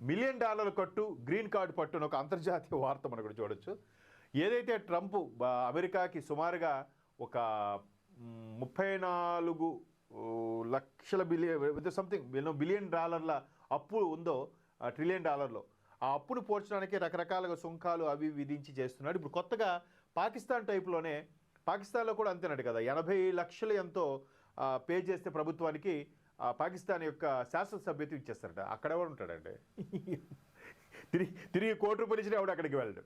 $1 million కట్టు green card పట్టు అని ఒక అంతర్జాతీయ వార్త మనం ఇక్కడ చూడొచ్చు. ఏదైతే ట్రంప్ అమెరికాకి సుమారుగా ఒక 34 లక్షల బిలియన్ సంథింగ్ $1 బిలియన్ అప్పు ఉందో, $1 ట్రిలియన్. ఆ అప్పును పోర్చడానికి రకరకాలుగా సుంకాలు అవి విధించి చేస్తున్నాడు. ఇప్పుడు కొత్తగా పాకిస్తాన్ టైప్లోనే, పాకిస్తాన్లో కూడా అంతేనట్టు కదా, 80 లక్షలు ఎంతో పే చేస్తే ప్రభుత్వానికి పాకిస్తాన్ యొక్క శాసనసభ్యత్వం ఇచ్చేస్తారట. అక్కడ ఎవరు ఉంటాడంటే తిరిగి ₹1 ఇచ్చినా ఎవడు అక్కడికి వెళ్ళడు.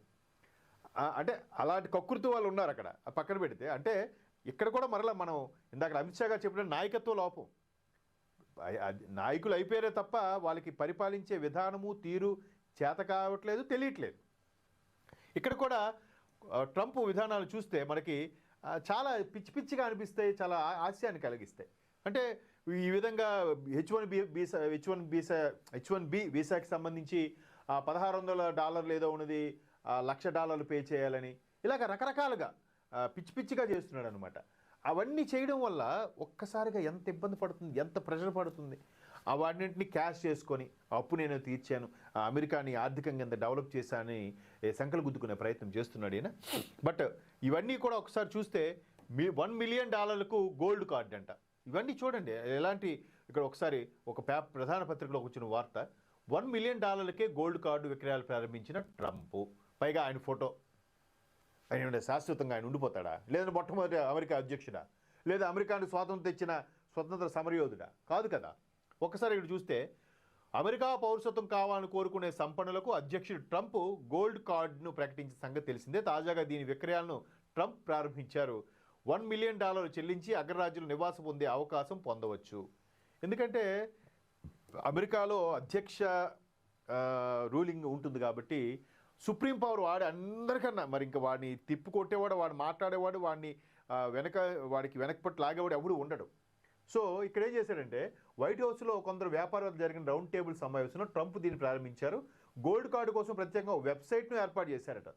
అంటే అలాంటి కకృతి వాళ్ళు ఉన్నారు అక్కడ. పక్కన పెడితే అంటే ఇక్కడ కూడా మరలా మనం ఇందాక అమిత్ షా గారు చెప్పిన నాయకత్వ లోపం. నాయకులు అయిపోయారే తప్ప వాళ్ళకి పరిపాలించే విధానము తీరు చేత కావట్లేదు, తెలియట్లేదు. ఇక్కడ కూడా ట్రంప్ విధానాలు చూస్తే మనకి చాలా పిచ్చి పిచ్చిగా అనిపిస్తాయి, చాలా హాస్యాన్ని కలిగిస్తాయి. అంటే ఈ విధంగా H1B వీసాకి సంబంధించి $1,600 ఏదో ఉన్నది, $1,00,000 పే చేయాలని, ఇలాగ రకరకాలుగా పిచ్చి పిచ్చిగా చేస్తున్నాడు అనమాట. అవన్నీ చేయడం వల్ల ఒక్కసారిగా ఎంత ఇబ్బంది పడుతుంది, ఎంత ప్రెషర్ పడుతుంది. వాటిని క్యాష్ చేసుకొని అప్పు నేను తీర్చాను, అమెరికాని ఆర్థికంగా ఎంత డెవలప్ చేశానని సంకలు గుద్దుకునే ప్రయత్నం చేస్తున్నాడు ఈయన. బట్ ఇవన్నీ కూడా ఒకసారి చూస్తే $1 మిలియన్ గోల్డ్ కార్డ్ అంట. ఇవన్నీ చూడండి ఎలాంటి, ఇక్కడ ఒకసారి ఒక ప్రధాన పత్రికలో వచ్చిన వార్త, $1 మిలియన్ గోల్డ్ కార్డు విక్రయాలు ప్రారంభించిన ట్రంప్. పైగా ఆయన ఫోటో. ఆయన శాశ్వతంగా ఆయన ఉండిపోతాడా? లేదంటే మొట్టమొదటి అమెరికా అధ్యక్షుడా? లేదా అమెరికాను స్వాతంత్రం తెచ్చిన స్వతంత్ర సమరయోధుడా? కాదు కదా. ఒక్కసారి ఇక్కడ చూస్తే అమెరికా పౌరసత్వం కావాలని కోరుకునే సంపన్నులకు అధ్యక్షుడు ట్రంప్ గోల్డ్ కార్డును ప్రకటించిన సంగతి తెలిసిందే. తాజాగా దీని విక్రయాలను ట్రంప్ ప్రారంభించారు. $1 మిలియన్ చెల్లించి అగ్రరాజ్యంలో నివాసం పొందే అవకాశం పొందవచ్చు. ఎందుకంటే అమెరికాలో అధ్యక్ష రూలింగ్ ఉంటుంది కాబట్టి సుప్రీం పవర్ వాడి అందరికన్నా, మరి ఇంకా వాడిని తిప్పుకొట్టేవాడు, వాడు మాట్లాడేవాడు, వాడికి వెనకపట్టు లాగేవాడు ఎవడు ఉండడు. సో ఇక్కడ ఏం చేశాడంటే వైట్ హౌస్లో కొందరు వ్యాపారాలు జరిగిన రౌండ్ టేబుల్ సమావేశంలో ట్రంప్ దీన్ని ప్రారంభించారు. గోల్డ్ కార్డు కోసం ప్రత్యేకంగా వెబ్సైట్ను ఏర్పాటు చేశారట.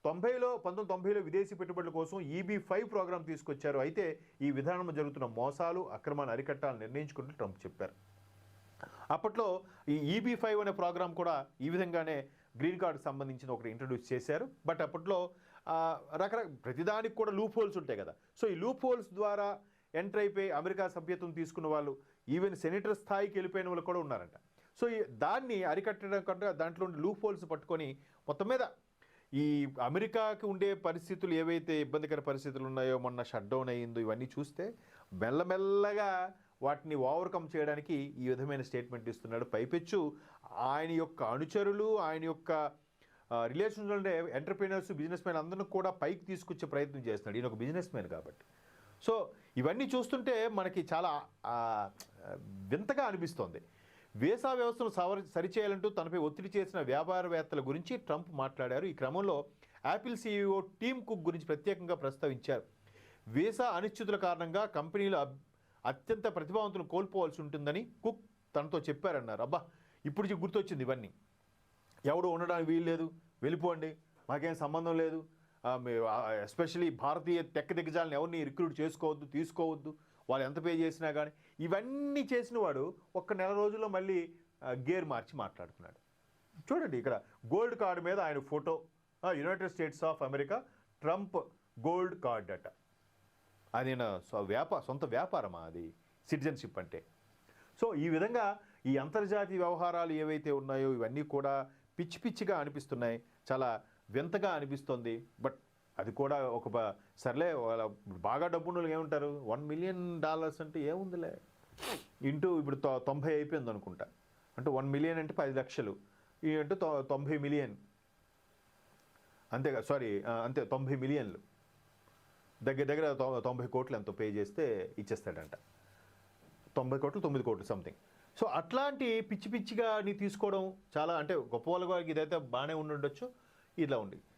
1990లో విదేశీ పెట్టుబడుల కోసం EB-5 ప్రోగ్రాం తీసుకొచ్చారు. అయితే ఈ విధానంలో జరుగుతున్న మోసాలు, అక్రమాన్ని అరికట్టాలని నిర్ణయించుకుంటూ ట్రంప్ చెప్పారు. అప్పట్లో ఈ EB-5 అనే ప్రోగ్రాం కూడా ఈ విధంగానే గ్రీన్ కార్డుకి సంబంధించిన ఒకటి ఇంట్రడ్యూస్ చేశారు. బట్ అప్పట్లో ప్రతిదానికి కూడా లూప్ హోల్స్ ఉంటాయి కదా. సో ఈ లూప్ హోల్స్ ద్వారా ఎంటర్ అయిపోయి అమెరికా సభ్యత్వం తీసుకున్న వాళ్ళు, ఈవెన్ సెనేటర్ స్థాయికి వెళ్ళిపోయిన వాళ్ళు కూడా ఉన్నారంట. సో దాన్ని అరికట్టడం కంటే దాంట్లో లూప్ హోల్స్ పట్టుకొని మొత్తం మీద ఈ అమెరికాకి ఉండే పరిస్థితులు ఏవైతే ఇబ్బందికర పరిస్థితులు ఉన్నాయో, మొన్న షట్ డౌన్ అయ్యిందో, ఇవన్నీ చూస్తే మెల్లమెల్లగా వాటిని ఓవర్కమ్ చేయడానికి ఈ విధమైన స్టేట్మెంట్ ఇస్తున్నాడు. పైపెచ్చు ఆయన యొక్క అనుచరులు, ఆయన యొక్క రిలేషన్స్ ఉండే ఎంటర్ప్రీనర్స్, బిజినెస్ మ్యాన్ అందరిని కూడా పైకి తీసుకొచ్చే ప్రయత్నం చేస్తున్నాడు. ఈయన ఒక బిజినెస్ మ్యాన్ కాబట్టి. సో ఇవన్నీ చూస్తుంటే మనకి చాలా వింతగా అనిపిస్తోంది. వీసా వ్యవస్థను సరిచేయాలంటూ తనపై ఒత్తిడి చేసిన వ్యాపారవేత్తల గురించి ట్రంప్ మాట్లాడారు. ఈ క్రమంలో యాపిల్ CEO టీమ్ కుక్ గురించి ప్రత్యేకంగా ప్రస్తావించారు. వీసా అనిశ్చితుల కారణంగా కంపెనీలు అత్యంత ప్రతిభావంతులను కోల్పోవాల్సి ఉంటుందని కుక్ తనతో చెప్పారన్నారు. అబ్బా, ఇప్పుడు గుర్తొచ్చింది ఇవన్నీ. ఎవడు ఉండడానికి వీలు లేదు, వెళ్ళిపోండి, మాకేం సంబంధం లేదు, ఎస్పెషలీ భారతీయ టెక్ దిగ్గజాలను ఎవరిని రిక్రూట్ చేసుకోవద్దు, తీసుకోవద్దు, వాళ్ళు ఎంత పే చేసినా కానీ. ఇవన్నీ చేసిన వాడు ఒక్క నెల రోజుల్లో మళ్ళీ గేర్ మార్చి మాట్లాడుతున్నాడు. చూడండి ఇక్కడ గోల్డ్ కార్డు మీద ఆయన photo, United states of America Trump gold card అట. అది సొంత వ్యాపారమా అది సిటిజన్షిప్ అంటే? సో ఈ విధంగా ఈ అంతర్జాతీయ వ్యవహారాలు ఏవైతే ఉన్నాయో ఇవన్నీ కూడా పిచ్చి పిచ్చిగా అనిపిస్తున్నాయి, చాలా వింతగా అనిపిస్తుంది. బట్ అది కూడా ఒక సర్లే, వాళ్ళ బాగా డబ్బున్నోళ్ళు ఏమంటారు, $1 మిలియన్ అంటే ఏముందిలే, ఇంటూ ఇప్పుడు 90 అయిపోయింది అనుకుంటా. అంటే 1 మిలియన్ అంటే 10 లక్షలు, అంటే 90 మిలియన్, అంతేగా, సారీ అంతే, 90 మిలియన్లు, దగ్గర 90 కోట్లు ఎంతో పే చేస్తే ఇచ్చేస్తాడంట. 90 కోట్లు 9 కోట్లు సంథింగ్. సో అట్లాంటి పిచ్చి పిచ్చిగా నీ తీసుకోవడం చాలా, అంటే గొప్ప వాళ్ళ వారికి ఇదైతే బాగానే ఉండొచ్చు, ఇలా ఉంది.